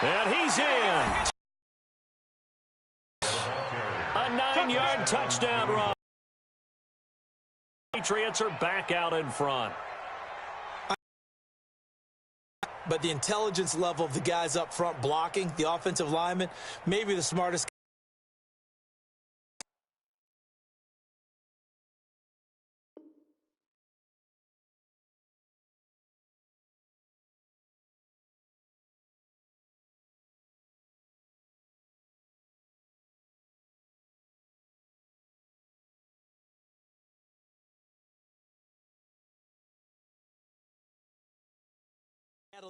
And he's in. A 9-yard touchdown run. Patriots are back out in front. But the intelligence level of the guys up front blocking, the offensive linemen, maybe the smartest.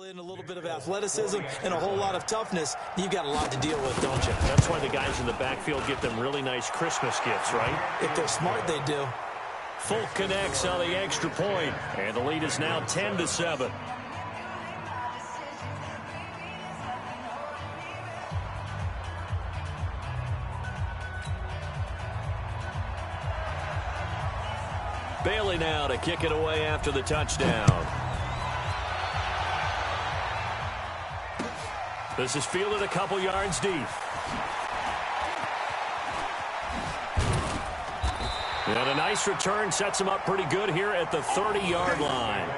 In a little bit of athleticism and a whole lot of toughness, you've got a lot to deal with, don't you? That's why the guys in the backfield get them really nice Christmas gifts, right? If they're smart, they do. Folk connects on the extra point, and the lead is now 10-7. Bailey now to kick it away after the touchdown. This is fielded a couple yards deep. And a nice return sets him up pretty good here at the 30-yard line.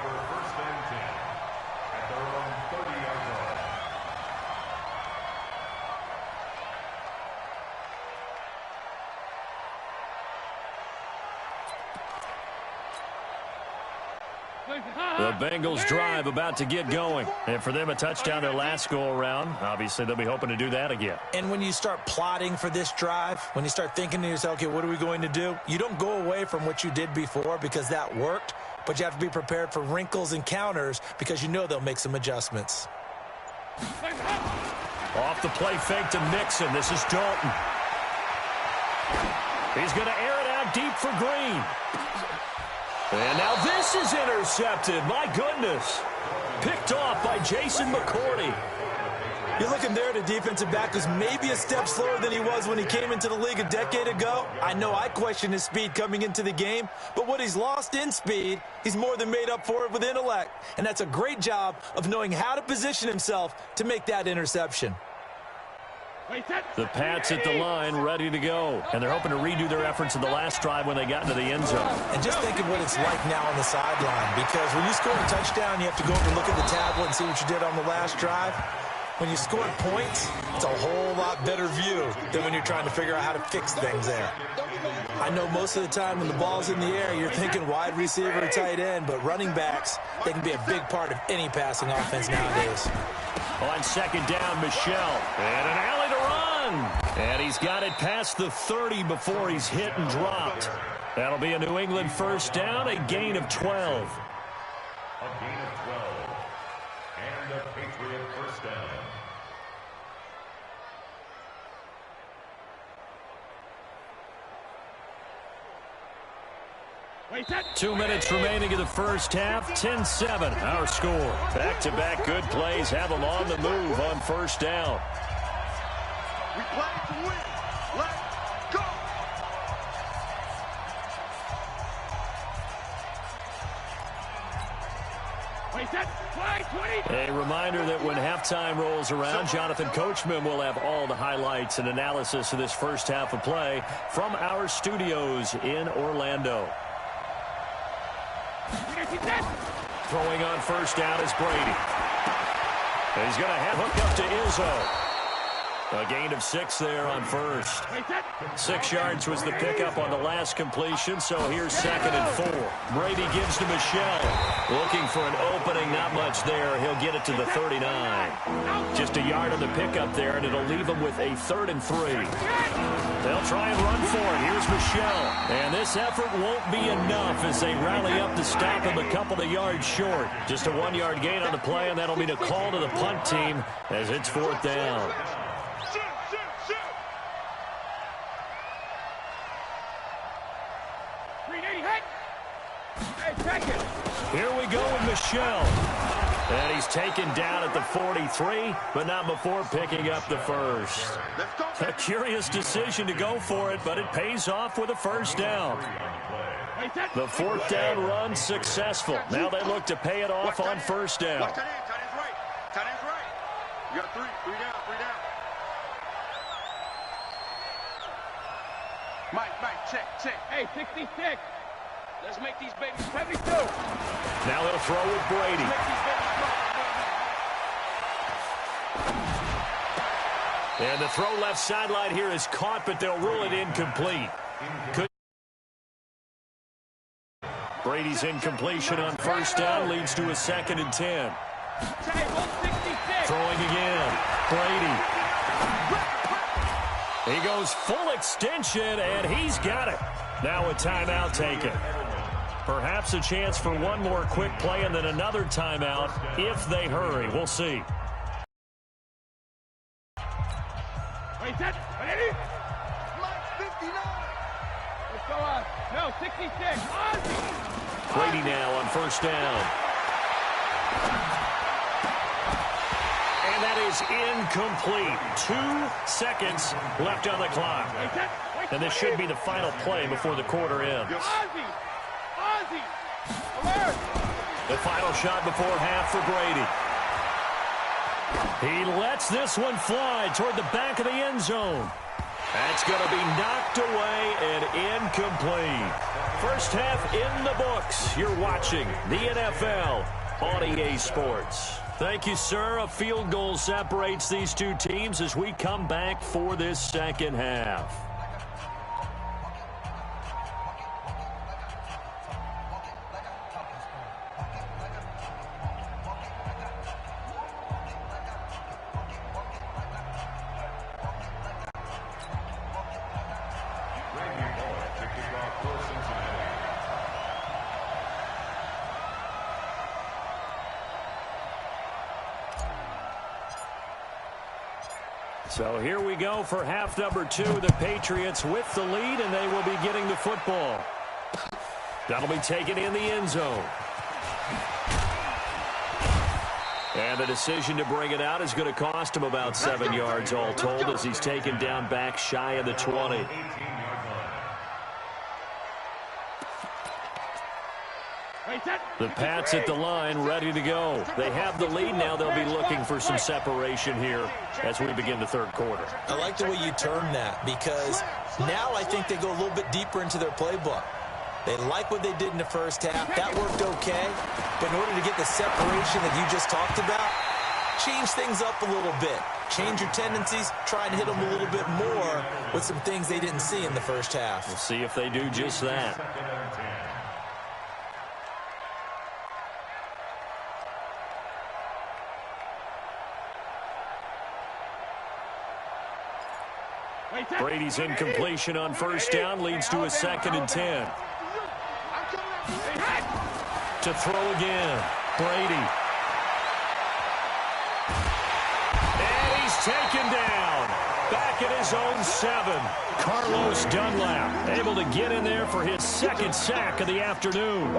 The Bengals drive about to get going. And for them, a touchdown their last go-around. Obviously, they'll be hoping to do that again. And when you start plotting for this drive, when you start thinking to yourself, okay, what are we going to do? You don't go away from what you did before because that worked, but you have to be prepared for wrinkles and counters because you know they'll make some adjustments. Off the play fake to Mixon. This is Dalton. He's going to air it out deep for Green. And now this is intercepted. My goodness. Picked off by Jason McCourty. You're looking there at a defensive back who's maybe a step slower than he was when he came into the league a decade ago. I know I questioned his speed coming into the game, but what he's lost in speed, he's more than made up for it with intellect. And that's a great job of knowing how to position himself to make that interception. The Pats at the line, ready to go. And they're hoping to redo their efforts in the last drive when they got into the end zone. And just think of what it's like now on the sideline, because when you score a touchdown, you have to go over and look at the tablet and see what you did on the last drive. When you score points, it's a whole lot better view than when you're trying to figure out how to fix things there. I know most of the time when the ball's in the air, you're thinking wide receiver or tight end, but running backs, they can be a big part of any passing offense nowadays. On second down, Michel. And an alley to run. And he's got it past the 30 before he's hit and dropped. That'll be a New England first down, a gain of 12. A gain of 12. And a Patriot first down. 2 minutes remaining in the first half. 10-7, our score. Back-to-back good plays have them on the move on first down. We play to win. Let's go. A reminder that when halftime rolls around, Jonathan Coachman will have all the highlights and analysis of this first half of play from our studios in Orlando. Throwing on first down is Brady. And he's going to have hooked up to Izzo. A gain of 6 there on first. 6 yards was the pickup on the last completion, so here's 2nd and 4. Brady gives to Michel. Looking for an opening, not much there. He'll get it to the 39. Just a yard on the pickup there, and it'll leave him with a 3rd and 3. They'll try and run for it. Here's Michel. And this effort won't be enough as they rally up to stop him a couple of yards short. Just a 1-yard gain on the play, and that'll mean a call to the punt team as it's 4th down. Here we go with Michel. And he's taken down at the 43, but not before picking up the first. A curious decision to go for it, but it pays off with a first down. The 4th down run successful. Now they look to pay it off on first down. You got three. Three down. Mike, check. Hey, 66. Let's make these babies 72. Now they'll throw with Brady. Make these babies grow. And the throw left sideline here is caught, but they'll rule it incomplete. Brady's incompletion on first down leads to a 2nd and 10. Throwing again. Brady. He goes full extension, and he's got it. Now a timeout taken. Perhaps a chance for one more quick play and then another timeout if they hurry. We'll see. Wait, that's ready? Mike, 59. Let's go on. No, 66. Ozzie. Brady now on first down. And that is incomplete. 2 seconds left on the clock. And this should be the final play before the quarter ends. Ozzie. Alert. The final shot before half for Brady. He lets this one fly toward the back of the end zone. That's going to be knocked away and incomplete. First half in the books. You're watching the NFL on EA Sports. Thank you, sir. A field goal separates these two teams as we come back for this second half. So here we go for half number 2. The Patriots with the lead, and they will be getting the football. That'll be taken in the end zone. And the decision to bring it out is going to cost him about 7 yards all told as he's taken down back shy of the 20. The Pats at the line, ready to go. They have the lead now. They'll be looking for some separation here as we begin the third quarter. I like the way you term that because now I think they go a little bit deeper into their playbook. They like what they did in the first half. That worked okay. But in order to get the separation that you just talked about, change things up a little bit. Change your tendencies. Try and hit them a little bit more with some things they didn't see in the first half. We'll see if they do just that. Brady's incompletion on first down leads to a 2nd and 10. To throw again, Brady. And he's taken down. Back at his own 7. Carlos Dunlap able to get in there for his 2nd sack of the afternoon.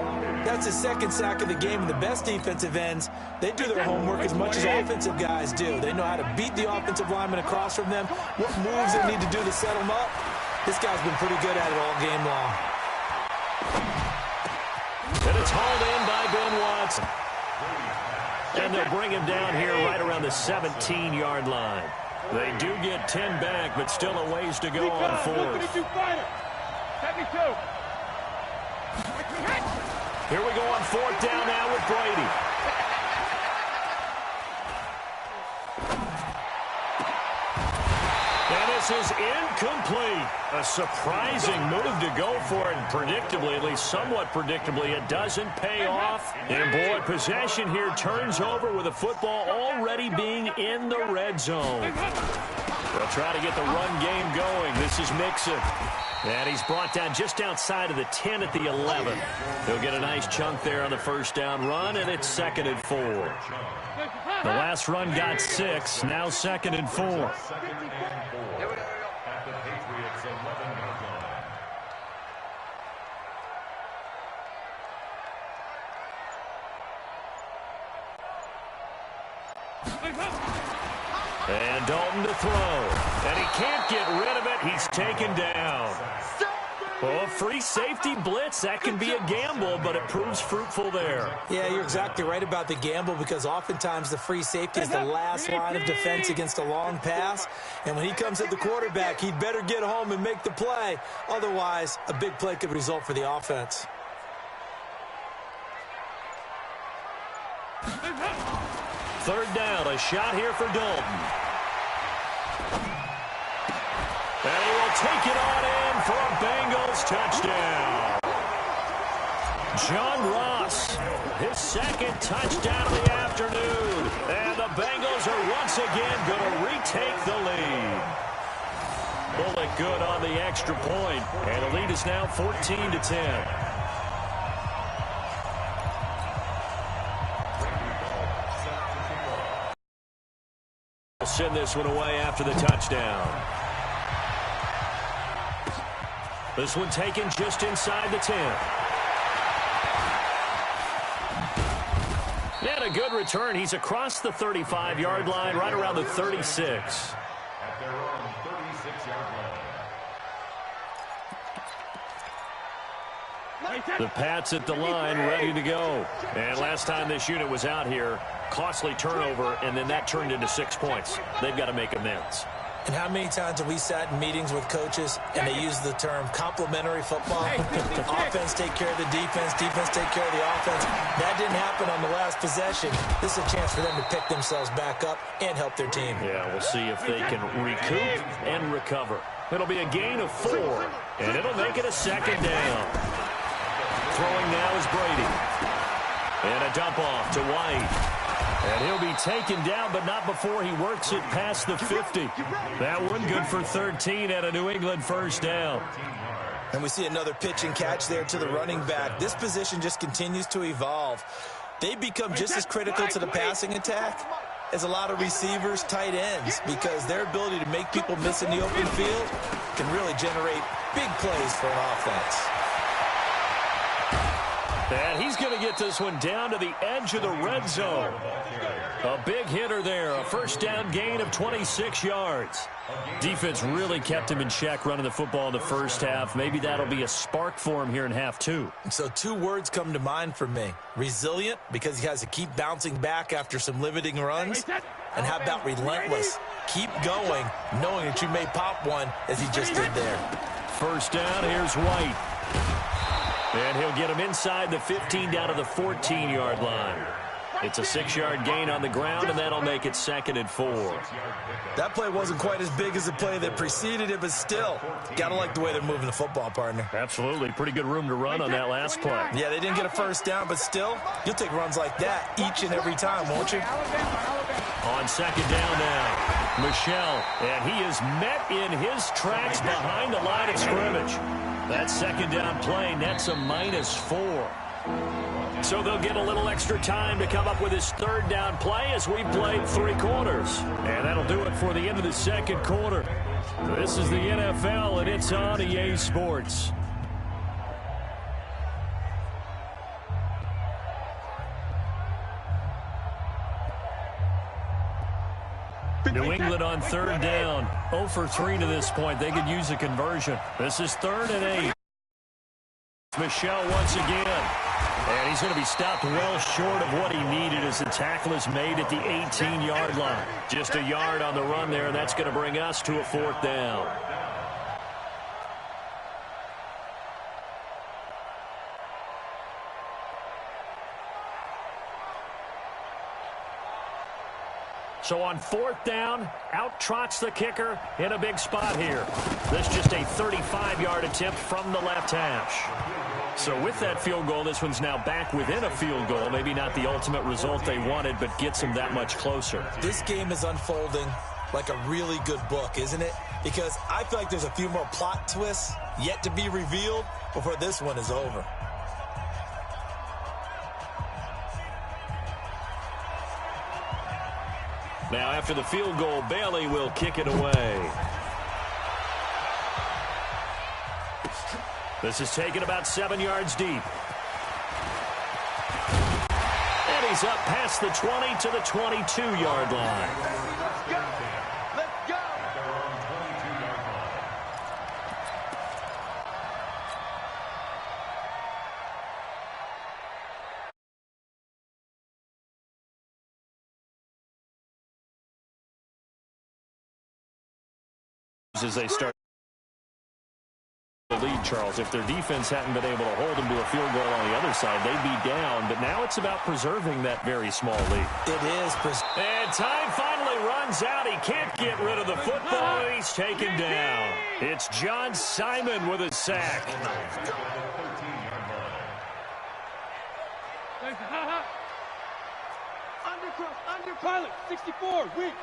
That's his 2nd sack of the game, and the best defensive ends, they do their homework as much as offensive guys do. They know how to beat the offensive lineman across from them, what moves they need to do to set them up. This guy's been pretty good at it all game long. And it's hauled in by Ben Watson. And they'll bring him down here right around the 17-yard line. They do get 10 back, but still a ways to go on 4th. 72. Here we go on 4th down now with Brady. And this is incomplete. A surprising move to go for it. And predictably, at least somewhat predictably, it doesn't pay off. And boy, possession here turns over with the football already being in the red zone. They'll try to get the run game going. This is Mixon. And he's brought down just outside of the 10 at the 11. He'll get a nice chunk there on the first down run, and it's 2nd and 4. The last run got 6, now 2nd and 4. And Dalton to throw. And he can't get rid of it. He's taken down. Well, free safety blitz, that can be a gamble, but it proves fruitful there. Yeah, you're exactly right about the gamble because oftentimes the free safety is the last line of defense against a long pass. And when he comes at the quarterback, he'd better get home and make the play. Otherwise, a big play could result for the offense. Third down, a shot here for Dalton. And he will take it on in for a Bengals touchdown. John Ross, his second touchdown of the afternoon. And the Bengals are once again going to retake the lead. Bullock good on the extra point, and the lead is now 14-10. Send this one away after the touchdown. This one taken just inside the 10. And a good return. He's across the 35-yard line, right around the 36. At their own 36-yard line. The Pats at the line, ready to go. And last time this unit was out here, costly turnover, and then that turned into 6 points. They've got to make amends. And how many times have we sat in meetings with coaches and they use the term complementary football? Offense take care of the defense, defense take care of the offense. That didn't happen on the last possession. This is a chance for them to pick themselves back up and help their team. Yeah, we'll see if they can recoup and recover. It'll be a gain of 4, and it'll make it a second down. Throwing now is Brady. And a dump off to White. And he'll be taken down, but not before he works it past the 50. That one good for 13 at a New England first down. And we see another pitch and catch there to the running back. This position just continues to evolve. They become just as critical to the passing attack as a lot of receivers, tight ends, because their ability to make people miss in the open field can really generate big plays for an offense. And he's going to get this one down to the edge of the red zone. A big hitter there, a first down gain of 26 yards. Defense really kept him in check running the football in the first half. Maybe that'll be a spark for him here in half 2. So 2 words come to mind for me. Resilient, because he has to keep bouncing back after some limiting runs. And how about relentless? Keep going, knowing that you may pop one as he just did there. First down, here's White. And he'll get him inside the 15 down to the 14-yard line. It's a 6-yard gain on the ground, and that'll make it 2nd and 4. That play wasn't quite as big as the play that preceded it, but still, got to like the way they're moving the football, partner. Absolutely. Pretty good room to run on that last play. Yeah, they didn't get a first down, but still, you'll take runs like that each and every time, won't you? On second down now, Michel, and he is met in his tracks behind the line of scrimmage. That second down play nets a -4. So they'll get a little extra time to come up with his third down play as we played 3 quarters. And that'll do it for the end of the second quarter. This is the NFL, and it's on EA Sports. New England on third down. 0 for 3 to this point. They could use a conversion. This is 3rd and 8. Michel once again. And he's going to be stopped well short of what he needed as the tackle is made at the 18-yard line. Just a yard on the run there, and that's going to bring us to a 4th down. So on 4th down, out trots the kicker in a big spot here. This just a 35-yard attempt from the left hash. So with that field goal, this one's now back within a field goal. Maybe not the ultimate result they wanted, but gets them that much closer. This game is unfolding like a really good book, isn't it? Because I feel like there's a few more plot twists yet to be revealed before this one is over. Now after the field goal, Bailey will kick it away. This is taken about 7 yards deep. And he's up past the 20 to the 22-yard line. Let's go. Let's go. as they start the lead, Charles. If their defense hadn't been able to hold them to a field goal on the other side, they'd be down. But now it's about preserving that very small lead. It is. And time finally runs out. He can't get rid of the football, and he's taken down. It's John Simon with a sack. Under pilot, 64, weak.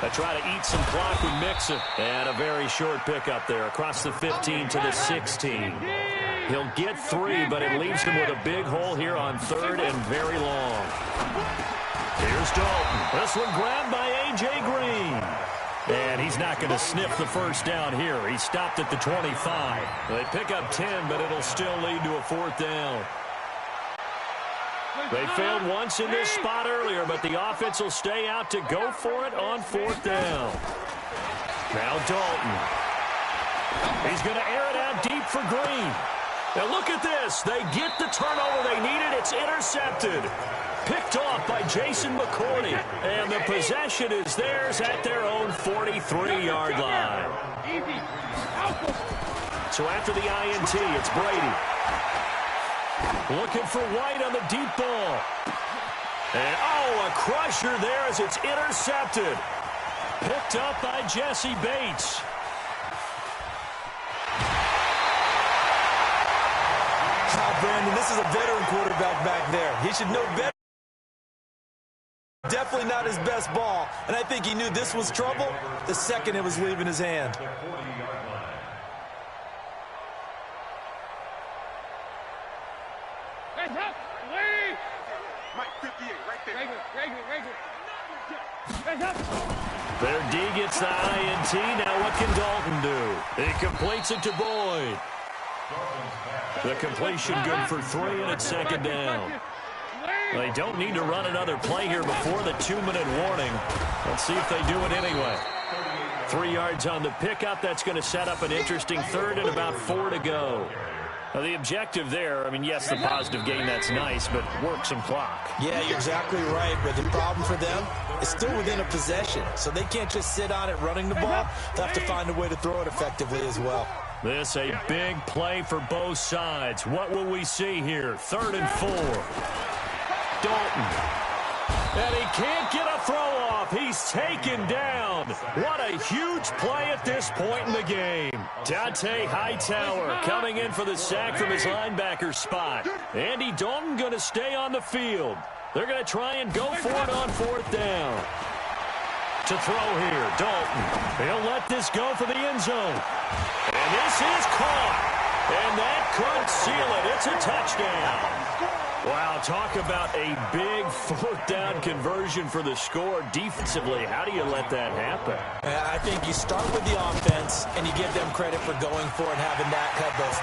They try to eat some clock with Mixon. And a very short pickup there across the 15 to the 16. He'll get 3, but it leaves him with a big hole here on 3rd and very long. Here's Dalton. This one grabbed by A.J. Green. And he's not going to sniff the first down here. He stopped at the 25. They pick up 10, but it'll still lead to a 4th down. They failed once in this spot earlier, but the offense will stay out to go for it on 4th down. Now Dalton. He's going to air it out deep for Green. Now look at this. They get the turnover they needed. It's intercepted. Picked off by Jason McCourty. And the possession is theirs at their own 43-yard line. So after the INT, it's Brady. Looking for White on the deep ball. And, oh, a crusher there as it's intercepted. Picked up by Jesse Bates. Brandon, this is a veteran quarterback back there. He should know better. Definitely not his best ball. And I think he knew this was trouble the second it was leaving his hand. Their D gets the INT. Now what can Dalton do? He completes it to Boyd. The completion good for 3, and it's 2nd down. They don't need to run another play here before the 2-minute warning. Let's see if they do it anyway. 3 yards on the pickup. That's going to set up an interesting 3rd and about 4 to go. Now, the objective there, I mean, yes, the positive gain, that's nice, but work some clock. Yeah, you're exactly right, but the problem for them is still within a possession, so they can't just sit on it running the ball. They'll have to find a way to throw it effectively as well. This a big play for both sides. What will we see here? 3rd and 4. Dalton. And he can't get a throw off. He's taken down. What a huge play at this point in the game. Dante Hightower coming in for the sack from his linebacker spot. Andy Dalton going to stay on the field. They're going to try and go for it on 4th down. To throw here, Dalton. He'll let this go for the end zone. And this is caught. And that could seal it. It's a touchdown. Wow, talk about a big 4th down conversion for the score. Defensively, how do you let that happen? I think you start with the offense, and you give them credit for going for it, having that type of,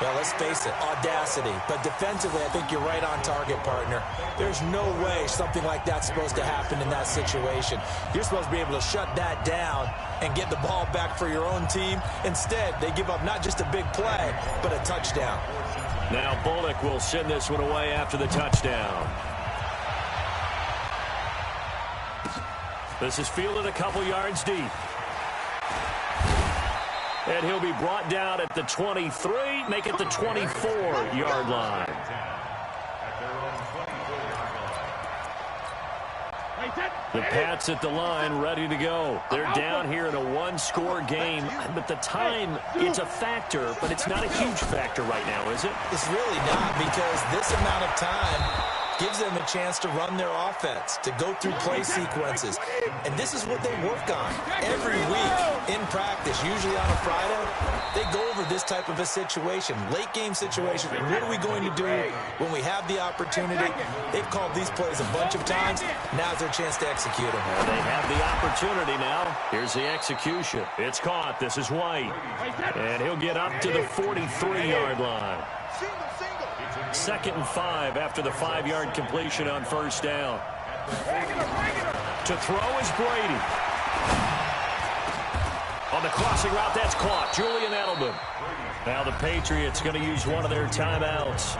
well, let's face it, audacity. But defensively, I think you're right on target, partner. There's no way something like that's supposed to happen in that situation. You're supposed to be able to shut that down and get the ball back for your own team. Instead, they give up not just a big play, but a touchdown. Now Bullock will send this one away after the touchdown. This is fielded a couple yards deep. And he'll be brought down at the 23, make it the 24-yard line. The Pats at the line, ready to go. They're down here in a 1-score game, but the time, it's a factor, but it's not a huge factor right now, is it? It's really not, because this amount of time gives them a chance to run their offense, to go through play sequences. And this is what they work on every week in practice, usually on a Friday. They go over this type of a situation, late game situation. What are we going to do when we have the opportunity? They've called these plays a bunch of times. Now's their chance to execute them. And they have the opportunity now. Here's the execution. It's caught. This is White. And he'll get up to the 43-yard line. 2nd and 5 after the 5-yard completion on 1st down. To throw is Brady. On the crossing route, that's caught. Julian Edelman. Now the Patriots going to use one of their timeouts,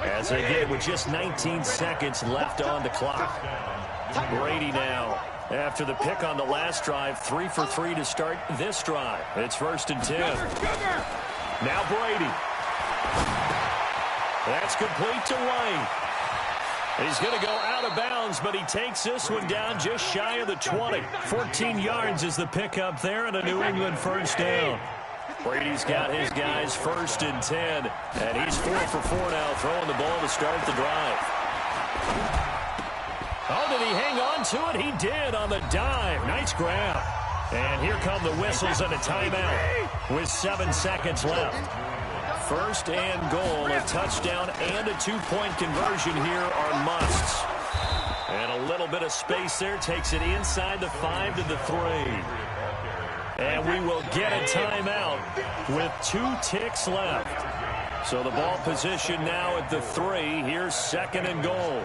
as they did with just 19 seconds left on the clock. Brady now After the pick on the last drive, 3 for 3 to start this drive. It's 1st and 10. Now Brady. That's complete to White. He's going to go out of bounds, but he takes this one down just shy of the 20. 14 yards is the pickup there and a New England first down. Brady's got his guys 1st and 10, and he's 4 for 4 now, throwing the ball to start the drive. Oh, did he hang on to it? He did on the dive. Nice grab. And here come the whistles and a timeout with 7 seconds left. 1st and goal, a touchdown and a 2-point conversion here are musts. And a little bit of space there takes it inside the 5 to the 3. And we will get a timeout with 2 ticks left. So the ball position now at the 3. Here's 2nd and goal.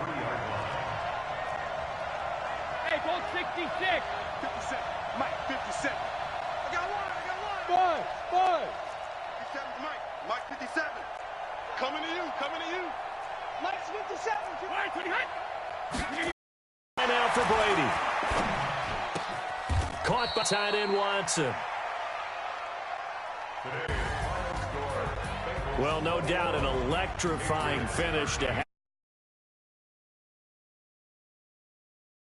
Hey, goal 66. 57. Mike, 57. I got one. Boy. 57 Mike. Mike, 57. Coming to you. Mike's 57. Now for Brady. Caught by tight end Watson. Well, no doubt an electrifying finish to have.